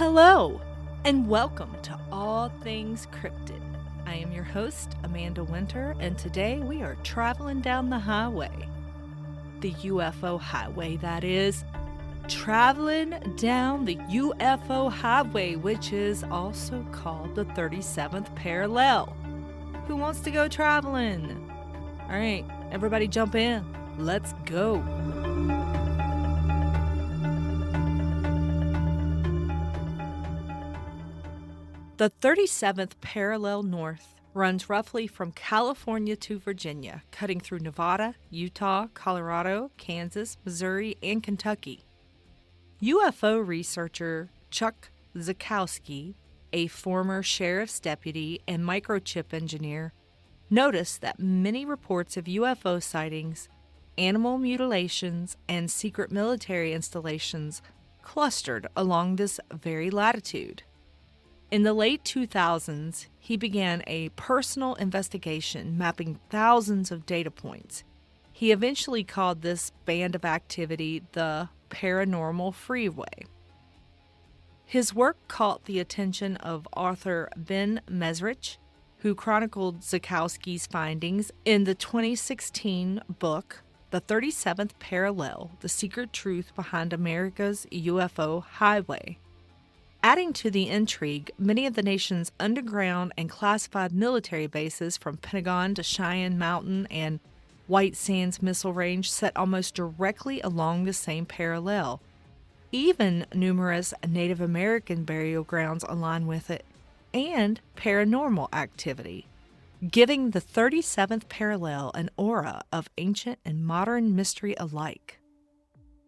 Hello, and welcome to All Things Cryptid. I am your host, Amanda Winter, and today we are traveling down the highway. The UFO Highway, that is. Traveling down the UFO Highway, which is also called the 37th parallel. Who wants to go traveling? All right, everybody jump in. Let's go. The 37th parallel north runs roughly from California to Virginia, cutting through Nevada, Utah, Colorado, Kansas, Missouri, and Kentucky. UFO researcher Chuck Zukowski, a former sheriff's deputy and microchip engineer, noticed that many reports of UFO sightings, animal mutilations, and secret military installations clustered along this very latitude. In the late 2000s, he began a personal investigation mapping thousands of data points. He eventually called this band of activity the Paranormal Freeway. His work caught the attention of author Ben Mesrich, who chronicled Zukowski's findings in the 2016 book, The 37th Parallel: The Secret Truth Behind America's UFO Highway. Adding to the intrigue, many of the nation's underground and classified military bases from Pentagon to Cheyenne Mountain and White Sands Missile Range set almost directly along the same parallel. Even numerous Native American burial grounds align with it, and paranormal activity, giving the 37th parallel an aura of ancient and modern mystery alike.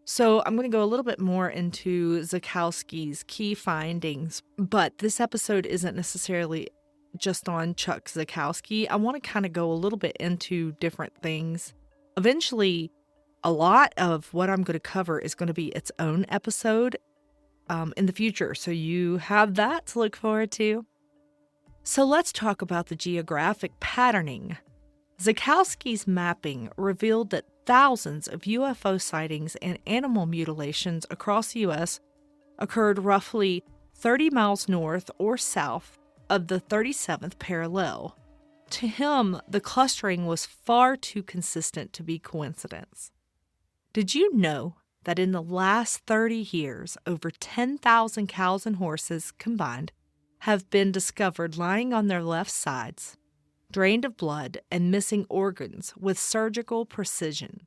So I'm going to go a little bit more into Zukowski's key findings, but this episode isn't necessarily just on Chuck Zukowski. I want to kind of go a little bit into different things. Eventually, a lot of what I'm going to cover is going to be its own episode in the future, so you have that to look forward to. So let's talk about the geographic patterning. Zukowski's mapping revealed that thousands of UFO sightings and animal mutilations across the U.S. occurred roughly 30 miles north or south of the 37th parallel. To him, the clustering was far too consistent to be coincidence. Did you know that in the last 30 years, over 10,000 cows and horses combined have been discovered lying on their left sides, drained of blood, and missing organs with surgical precision?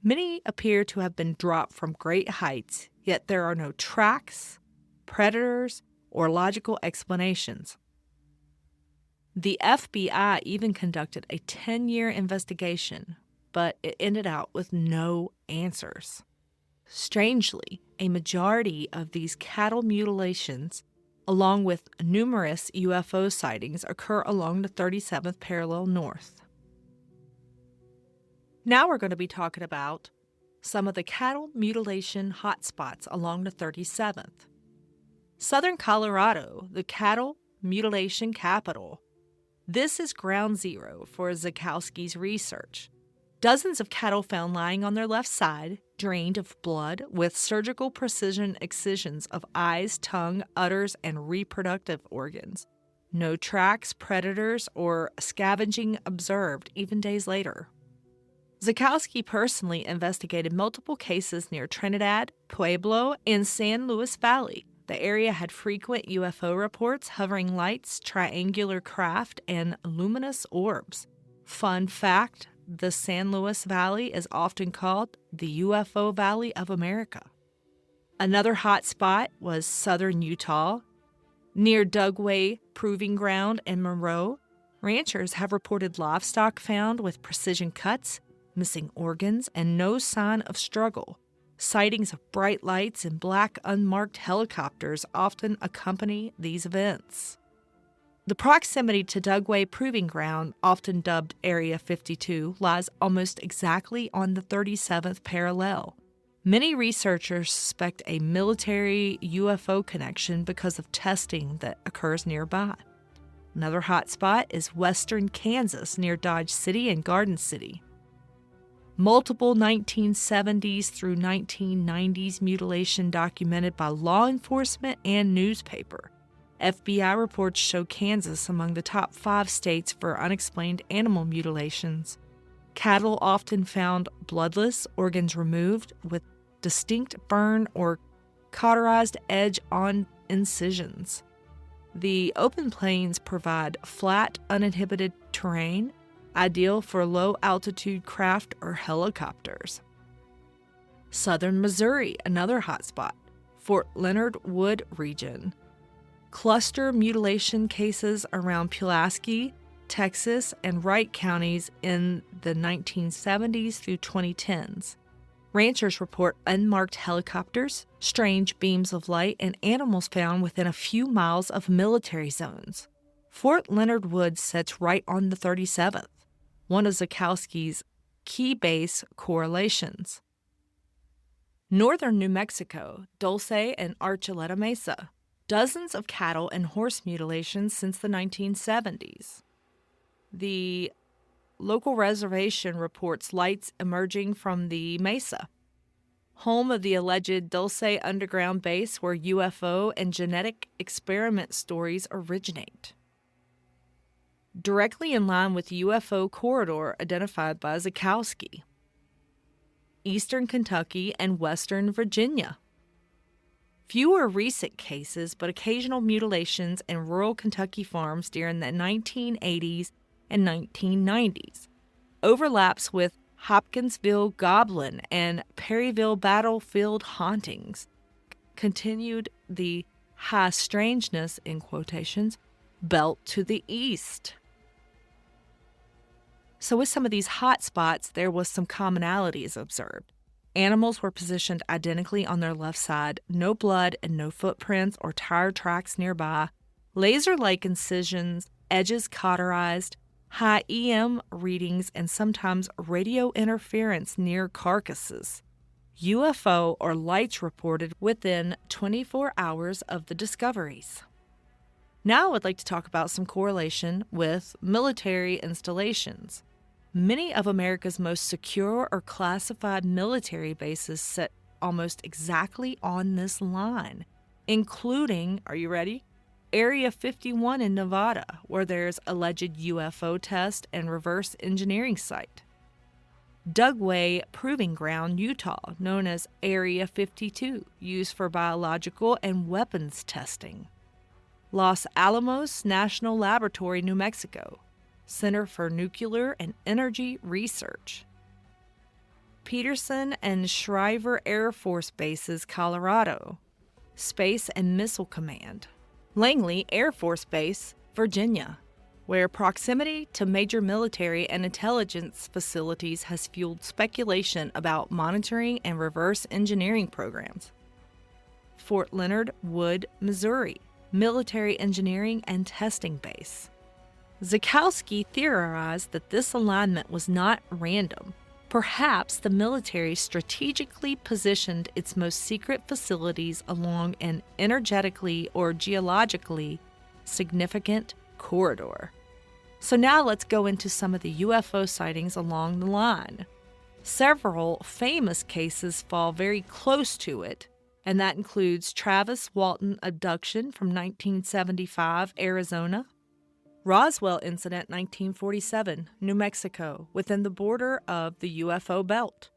Many appear to have been dropped from great heights, yet there are no tracks, predators, or logical explanations. The FBI even conducted a 10-year investigation, but it ended out with no answers. Strangely, a majority of these cattle mutilations, along with numerous UFO sightings, occur along the 37th parallel north. Now we're going to be talking about some of the cattle mutilation hotspots along the 37th. Southern Colorado, the cattle mutilation capital. This is ground zero for Zukowski's research. Dozens of cattle found lying on their left side, drained of blood, with surgical precision excisions of eyes, tongue, udders, and reproductive organs. No tracks, predators, or scavenging observed even days later. Zukowski personally investigated multiple cases near Trinidad, Pueblo, and San Luis Valley. The area had frequent UFO reports, hovering lights, triangular craft, and luminous orbs. Fun fact, the San Luis Valley is often called the UFO Valley of America. Another hot spot was southern Utah. Near Dugway Proving Ground in Monroe, ranchers have reported livestock found with precision cuts, missing organs, and no sign of struggle. Sightings of bright lights and black unmarked helicopters often accompany these events. The proximity to Dugway Proving Ground, often dubbed Area 52, lies almost exactly on the 37th parallel. Many researchers suspect a military UFO connection because of testing that occurs nearby. Another hot spot is western Kansas near Dodge City and Garden City. Multiple 1970s through 1990s mutilation documented by law enforcement and newspaper. FBI reports show Kansas among the top 5 states for unexplained animal mutilations. Cattle often found bloodless, organs removed, with distinct burn or cauterized edge-on incisions. The open plains provide flat, uninhibited terrain, ideal for low-altitude craft or helicopters. Southern Missouri, another hotspot. Fort Leonard Wood region. Cluster mutilation cases around Pulaski, Texas, and Wright counties in the 1970s through 2010s. Ranchers report unmarked helicopters, strange beams of light, and animals found within a few miles of military zones. Fort Leonard Wood sits right on the 37th, one of Zukowski's key base correlations. Northern New Mexico, Dulce and Archuleta Mesa. Dozens of cattle and horse mutilations since the 1970s. The local reservation reports lights emerging from the mesa, home of the alleged Dulce underground base where UFO and genetic experiment stories originate. Directly in line with the UFO corridor identified by Zukowski. Eastern Kentucky and Western Virginia. Fewer recent cases, but occasional mutilations in rural Kentucky farms during the 1980s and 1990s. Overlaps with Hopkinsville Goblin and Perryville battlefield hauntings. Continued the high strangeness, in quotations, belt to the east. So with some of these hot spots, there was some commonalities observed. Animals were positioned identically on their left side, no blood and no footprints or tire tracks nearby, laser-like incisions, edges cauterized, high EM readings, and sometimes radio interference near carcasses. UFO or lights reported within 24 hours of the discoveries. Now I would like to talk about some correlation with military installations. Many of America's most secure or classified military bases sit almost exactly on this line, including, are you ready? Area 51 in Nevada, where there's alleged UFO test and reverse engineering site. Dugway Proving Ground, Utah, known as Area 52, used for biological and weapons testing. Los Alamos National Laboratory, New Mexico, Center for Nuclear and Energy Research. Peterson and Shriver Air Force Bases, Colorado, Space and Missile Command. Langley Air Force Base, Virginia, where proximity to major military and intelligence facilities has fueled speculation about monitoring and reverse engineering programs. Fort Leonard Wood, Missouri, Military Engineering and Testing Base. Zukowski theorized that this alignment was not random. Perhaps the military strategically positioned its most secret facilities along an energetically or geologically significant corridor. So now let's go into some of the UFO sightings along the line. Several famous cases fall very close to it, and that includes Travis Walton abduction from 1975, Arizona, Roswell incident 1947, New Mexico, within the border of the UFO belt.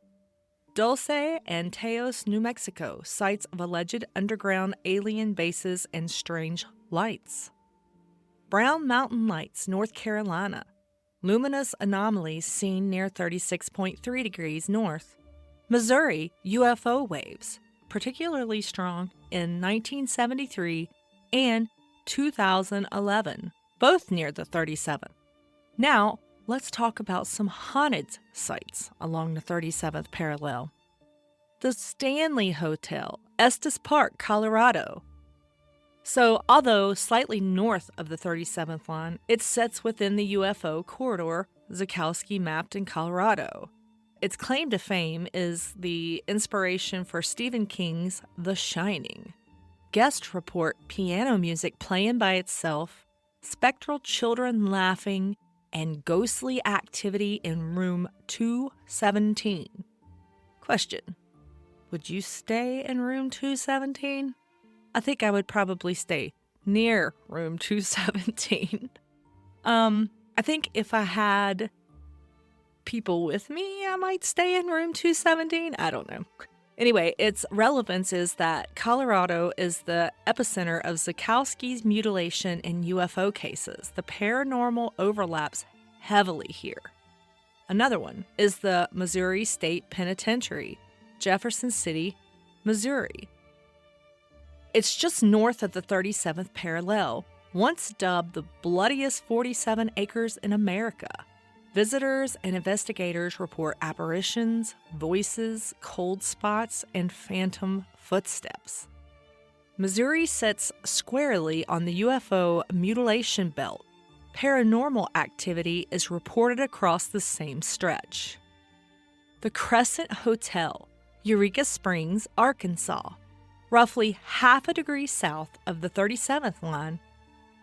Dulce and Teos, New Mexico, sites of alleged underground alien bases and strange lights. Brown Mountain Lights, North Carolina, luminous anomalies seen near 36.3 degrees north. Missouri, UFO waves, particularly strong in 1973 and 2011. Both near the 37th. Now, let's talk about some haunted sites along the 37th parallel. The Stanley Hotel, Estes Park, Colorado. So, although slightly north of the 37th line, it sits within the UFO corridor Zukowski mapped in Colorado. Its claim to fame is the inspiration for Stephen King's The Shining. Guests report piano music playing by itself, spectral children laughing, and ghostly activity in room 217. Question: would you stay in room 217? I think I would probably stay near room 217. I think if I had people with me, I might stay in room 217. I don't know. Anyway, its relevance is that Colorado is the epicenter of Zukowski's mutilation and UFO cases. The paranormal overlaps heavily here. Another one is the Missouri State Penitentiary, Jefferson City, Missouri. It's just north of the 37th parallel, once dubbed the bloodiest 47 acres in America. Visitors and investigators report apparitions, voices, cold spots, and phantom footsteps. Missouri sits squarely on the UFO mutilation belt. Paranormal activity is reported across the same stretch. The Crescent Hotel, Eureka Springs, Arkansas, roughly half a degree south of the 37th line,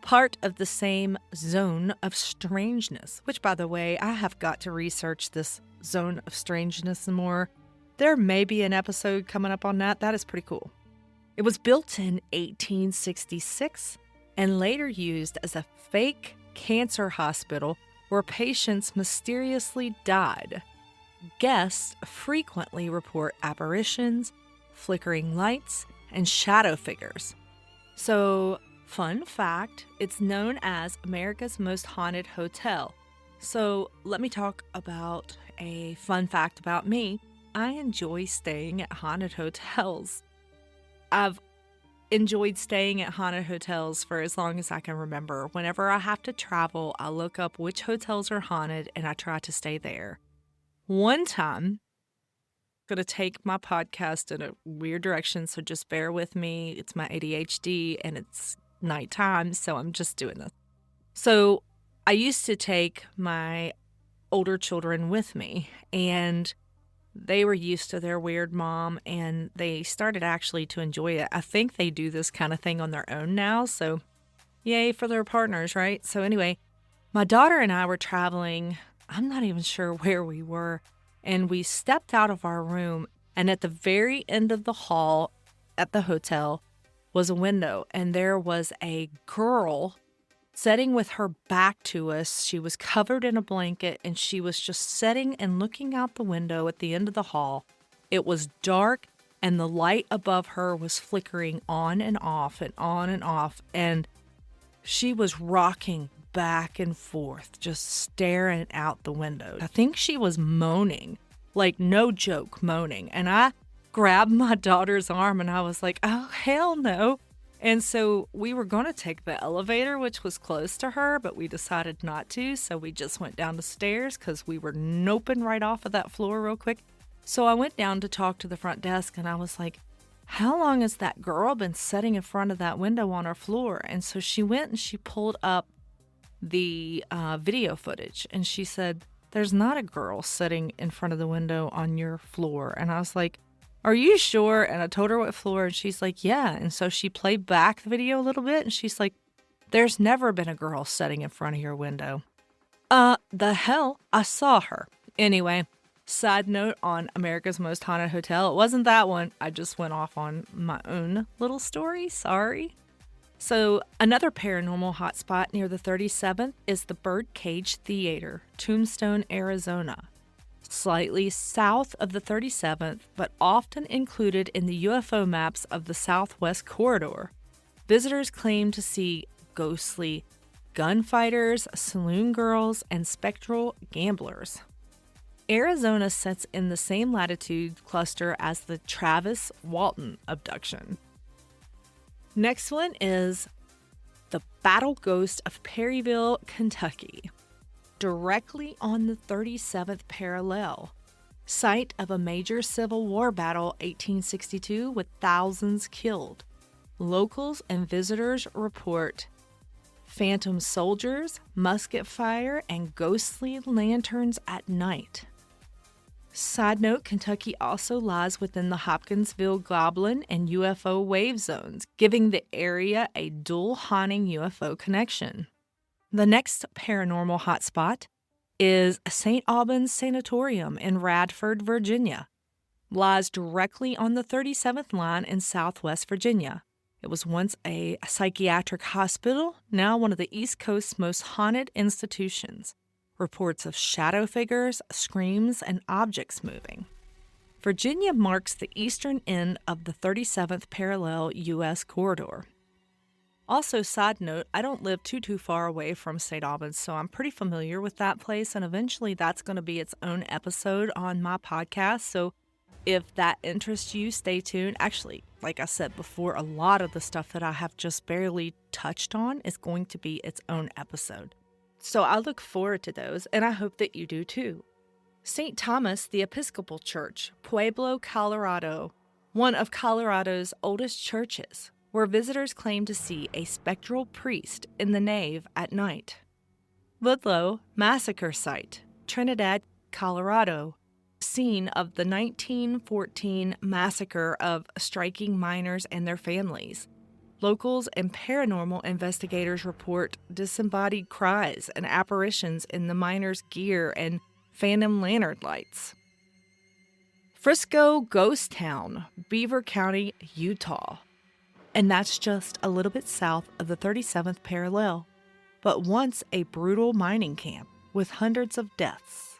part of the same zone of strangeness, which, by the way, I have got to research this zone of strangeness more. There may be an episode coming up on that. That is pretty cool. It was built in 1866 and later used as a fake cancer hospital where patients mysteriously died. Guests frequently report apparitions, flickering lights, and shadow figures. So, fun fact, it's known as America's most haunted hotel. So let me talk about a fun fact about me. I enjoy staying at haunted hotels. I've enjoyed staying at haunted hotels for as long as I can remember. Whenever I have to travel, I look up which hotels are haunted and I try to stay there. One time, going to take my podcast in a weird direction, so just bear with me. It's my ADHD and it's nighttime, so I'm just doing this. So I used to take my older children with me, and they were used to their weird mom, and they started actually to enjoy it. I think they do this kind of thing on their own now, so yay for their partners, right? So anyway, my daughter and I were traveling. I'm not even sure where we were, and we stepped out of our room, and at the very end of the hall at the hotel was a window, and there was a girl sitting with her back to us. She was covered in a blanket, and she was just sitting and looking out the window at the end of the hall. It was dark, and the light above her was flickering on and off and on and off, and she was rocking back and forth, just staring out the window. I think she was moaning, like no joke, moaning. And I grabbed my daughter's arm and I was like, oh, hell no. And so we were going to take the elevator, which was close to her, but we decided not to. So we just went down the stairs because we were noping right off of that floor real quick. So I went down to talk to the front desk and I was like, how long has that girl been sitting in front of that window on our floor? And so she went and she pulled up the video footage, and she said, there's not a girl sitting in front of the window on your floor. And I was like, are you sure? And I told her what floor, and she's like, yeah. And so she played back the video a little bit, and she's like, there's never been a girl sitting in front of your window. The hell? I saw her. Anyway, side note on America's Most Haunted Hotel, it wasn't that one. I just went off on my own little story. Sorry. So another paranormal hotspot near the 37th is the Birdcage Theater, Tombstone, Arizona. Slightly south of the 37th, but often included in the UFO maps of the Southwest Corridor. Visitors claim to see ghostly gunfighters, saloon girls, and spectral gamblers. Arizona sits in the same latitude cluster as the Travis Walton abduction. Next one is the Battle Ghost of Perryville, Kentucky, directly on the 37th parallel, site of a major Civil War battle 1862 with thousands killed. Locals and visitors report phantom soldiers, musket fire, and ghostly lanterns at night. Side note, Kentucky also lies within the Hopkinsville Goblin and UFO wave zones, giving the area a dual haunting UFO connection. The next paranormal hotspot is St. Albans Sanatorium in Radford, Virginia. Lies directly on the 37th line in southwest Virginia. It was once a psychiatric hospital, now one of the East Coast's most haunted institutions. Reports of shadow figures, screams, and objects moving. Virginia marks the eastern end of the 37th parallel U.S. corridor. Also, side note, I don't live too far away from St. Albans, so I'm pretty familiar with that place, and eventually that's going to be its own episode on my podcast, so if that interests you, stay tuned. Actually, like I said before, a lot of the stuff that I have just barely touched on is going to be its own episode. So I look forward to those, and I hope that you do too. St. Thomas the Episcopal Church, Pueblo, Colorado, one of Colorado's oldest churches, where visitors claim to see a spectral priest in the nave at night. Ludlow Massacre Site, Trinidad, Colorado, scene of the 1914 massacre of striking miners and their families. Locals and paranormal investigators report disembodied cries and apparitions in the miners' gear and phantom lantern lights. Frisco Ghost Town, Beaver County, Utah. And that's just a little bit south of the 37th parallel, but once a brutal mining camp with hundreds of deaths.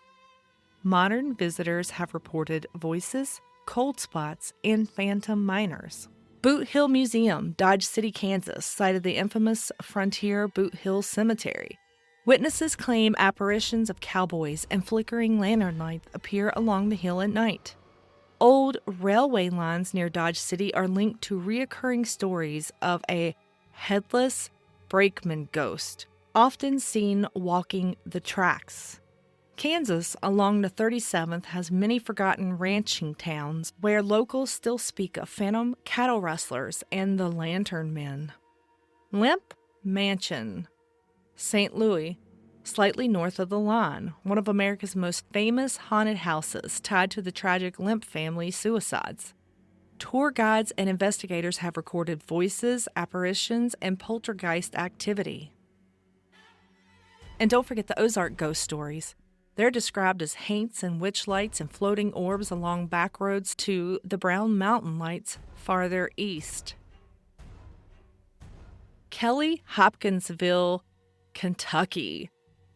Modern visitors have reported voices, cold spots, and phantom miners. Boot Hill Museum, Dodge City, Kansas, site of the infamous Frontier Boot Hill Cemetery. Witnesses claim apparitions of cowboys and flickering lantern lights appear along the hill at night. Old railway lines near Dodge City are linked to reoccurring stories of a headless brakeman ghost, often seen walking the tracks. Kansas, along the 37th, has many forgotten ranching towns where locals still speak of phantom cattle rustlers and the lantern men. Lemp Mansion, St. Louis, slightly north of the line, one of America's most famous haunted houses tied to the tragic Lemp family suicides. Tour guides and investigators have recorded voices, apparitions, and poltergeist activity. And don't forget the Ozark ghost stories. They're described as haints and witch lights and floating orbs along back roads to the Brown Mountain Lights farther east. Kelly Hopkinsville, Kentucky.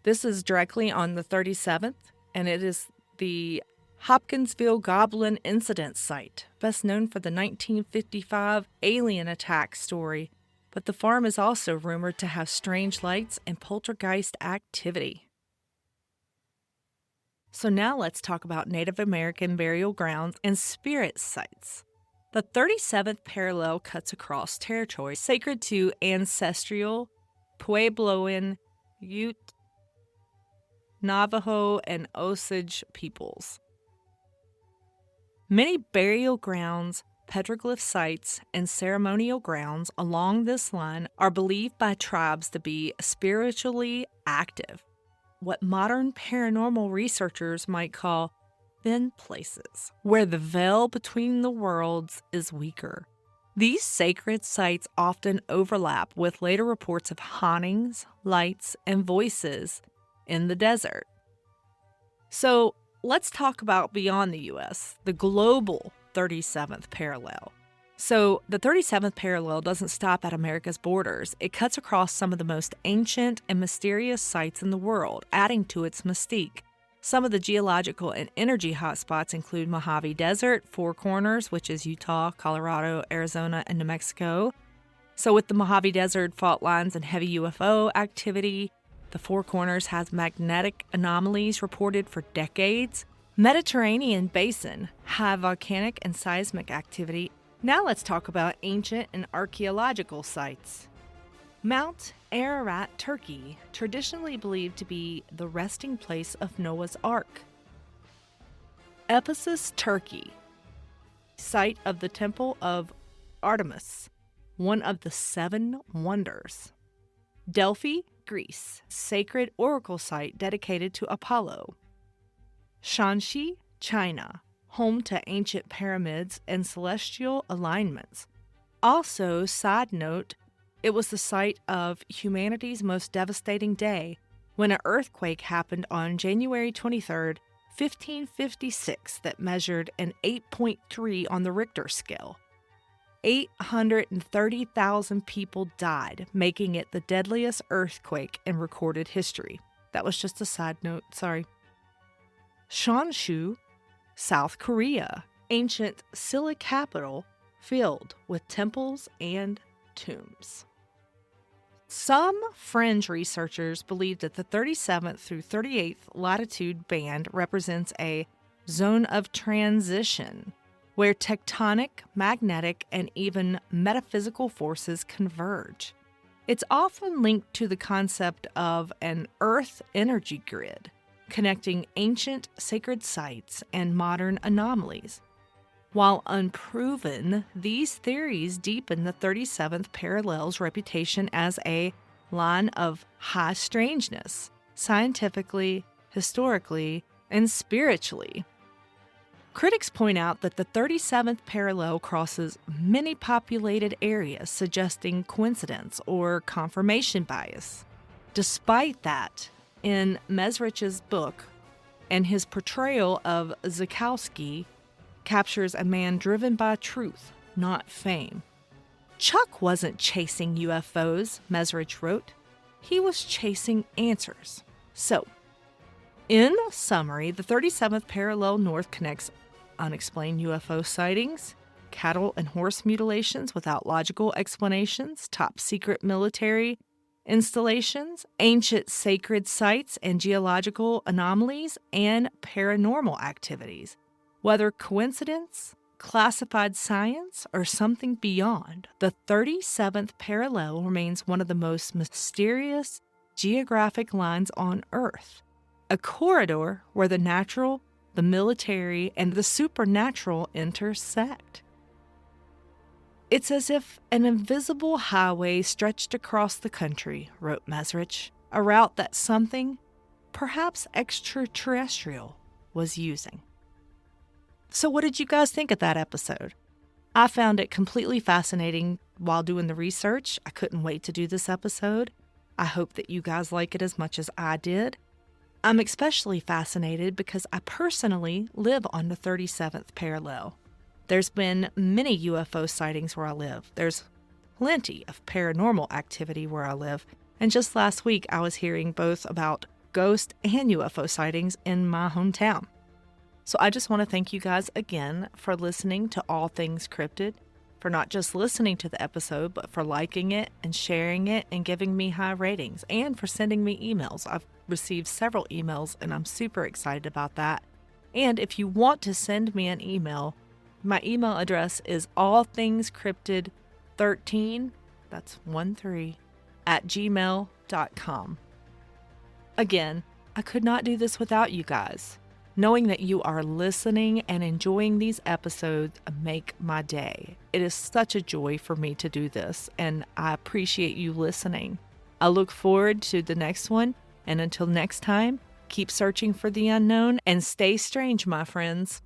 This is directly on the 37th, and it is the Hopkinsville Goblin Incident Site, best known for the 1955 alien attack story, but the farm is also rumored to have strange lights and poltergeist activity. So now let's talk about Native American burial grounds and spirit sites. The 37th parallel cuts across territory sacred to ancestral Puebloan, Ute, Navajo, and Osage peoples. Many burial grounds, petroglyph sites, and ceremonial grounds along this line are believed by tribes to be spiritually active, what modern paranormal researchers might call thin places, where the veil between the worlds is weaker. These sacred sites often overlap with later reports of hauntings, lights, and voices in the desert. So let's talk about beyond the U.S., the global 37th parallel. So the 37th parallel doesn't stop at America's borders. It cuts across some of the most ancient and mysterious sites in the world, adding to its mystique. Some of the geological and energy hotspots include Mojave Desert, Four Corners, which is Utah, Colorado, Arizona, and New Mexico. So with the Mojave Desert fault lines and heavy UFO activity, the Four Corners has magnetic anomalies reported for decades. Mediterranean Basin have volcanic and seismic activity. Now let's talk about ancient and archaeological sites. Mount Ararat, Turkey, traditionally believed to be the resting place of Noah's Ark. Ephesus, Turkey, site of the Temple of Artemis, one of the 7 wonders. Delphi, Greece, sacred oracle site dedicated to Apollo. Shanxi, China, home to ancient pyramids and celestial alignments. Also, side note, It was the site of humanity's most devastating day when an earthquake happened on January 23rd, 1556, that measured an 8.3 on the Richter scale. 830,000 people died, making it the deadliest earthquake in recorded history. That was just a side note, sorry. Cheongshu, South Korea, ancient Silla capital, filled with temples and tombs. Some fringe researchers believe that the 37th through 38th latitude band represents a zone of transition, where tectonic, magnetic, and even metaphysical forces converge. It's often linked to the concept of an Earth energy grid, connecting ancient sacred sites and modern anomalies. While unproven, these theories deepen the 37th parallel's reputation as a line of high strangeness, scientifically, historically, and spiritually. Critics point out that the 37th parallel crosses many populated areas, suggesting coincidence or confirmation bias. Despite that, in Mesrich's book, and his portrayal of Zukowski captures a man driven by truth, not fame. Chuck wasn't chasing UFOs, Mesrich wrote. He was chasing answers. So, in summary, the 37th parallel north connects unexplained UFO sightings, cattle and horse mutilations without logical explanations, top secret military installations, ancient sacred sites and geological anomalies, and paranormal activities. Whether coincidence, classified science, or something beyond, the 37th parallel remains one of the most mysterious geographic lines on Earth, a corridor where the natural, the military, and the supernatural intersect. It's as if an invisible highway stretched across the country, wrote Mesrich, a route that something, perhaps extraterrestrial, was using. So what did you guys think of that episode? I found it completely fascinating while doing the research. I couldn't wait to do this episode. I hope that you guys like it as much as I did. I'm especially fascinated because I personally live on the 37th parallel. There's been many UFO sightings where I live. There's plenty of paranormal activity where I live. And just last week, I was hearing both about ghost and UFO sightings in my hometown. So I just want to thank you guys again for listening to All Things Cryptid, for not just listening to the episode, but for liking it and sharing it and giving me high ratings, and for sending me emails. I've received several emails, and I'm super excited about that. And if you want to send me an email, my email address is allthingscryptid13, that's 13, @gmail.com. Again, I could not do this without you guys. Knowing that you are listening and enjoying these episodes make my day. It is such a joy for me to do this, and I appreciate you listening. I look forward to the next one, and until next time, keep searching for the unknown and stay strange, my friends.